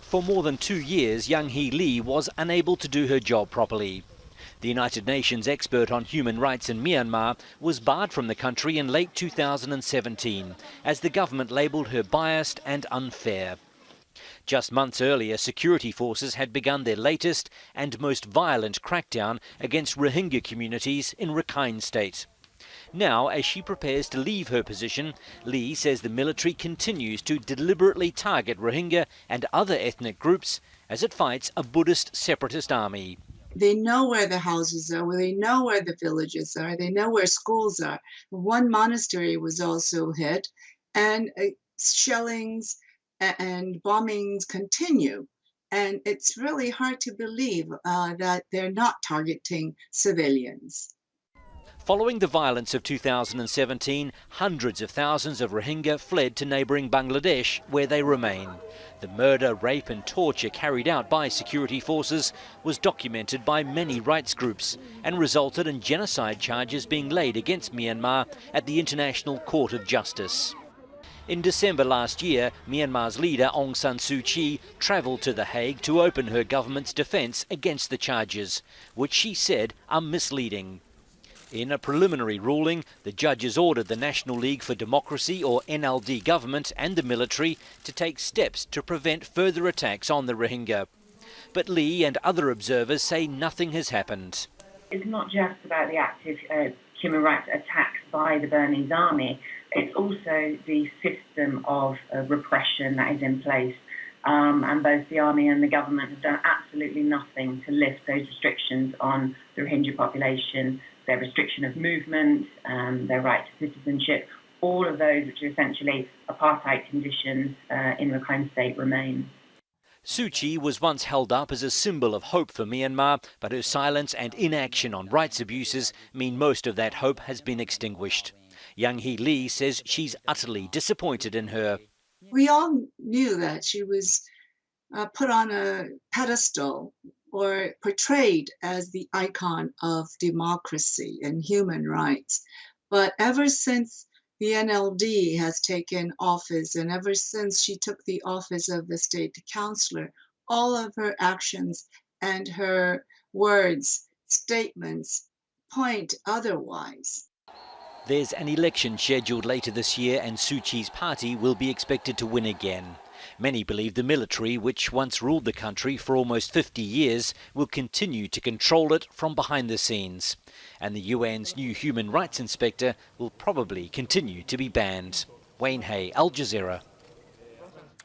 For more than 2 years, Yanghee Lee was unable to do her job properly. The United Nations expert on human rights in Myanmar was barred from the country in late 2017 as the government labelled her biased and unfair. Just months earlier, security forces had begun their latest and most violent crackdown against Rohingya communities in Rakhine State. Now, as she prepares to leave her position, Lee says the military continues to deliberately target Rohingya and other ethnic groups as it fights a Buddhist separatist army. They know where the houses are, they know where the villages are, they know where schools are. One monastery was also hit, and shellings and bombings continue. And it's really hard to believe that they're not targeting civilians. Following the violence of 2017, hundreds of thousands of Rohingya fled to neighbouring Bangladesh, where they remain. The murder, rape and torture carried out by security forces was documented by many rights groups and resulted in genocide charges being laid against Myanmar at the International Court of Justice. In December last year, Myanmar's leader Aung San Suu Kyi travelled to The Hague to open her government's defence against the charges, which she said are misleading. In a preliminary ruling, the judges ordered the National League for Democracy, or NLD government, and the military to take steps to prevent further attacks on the Rohingya. But Lee and other observers say nothing has happened. It's not just about the active human rights attacks by the Burmese army, it's also the system of repression that is in place. And both the army and the government have done absolutely nothing to lift those restrictions on the Rohingya population, their restriction of movement, their right to citizenship, all of those which are essentially apartheid conditions in Rakhine State remain. Suu Kyi was once held up as a symbol of hope for Myanmar, but her silence and inaction on rights abuses mean most of that hope has been extinguished. Yanghee Lee says she's utterly disappointed in her. We all knew that she was put on a pedestal or portrayed as the icon of democracy and human rights. But ever since the NLD has taken office and ever since she took the office of the state counselor, all of her actions and her words, statements point otherwise. There's an election scheduled later this year and Suu Kyi's party will be expected to win again. Many believe the military, which once ruled the country for almost 50 years, will continue to control it from behind the scenes. And the UN's new human rights inspector will probably continue to be banned. Wayne Hay, Al Jazeera.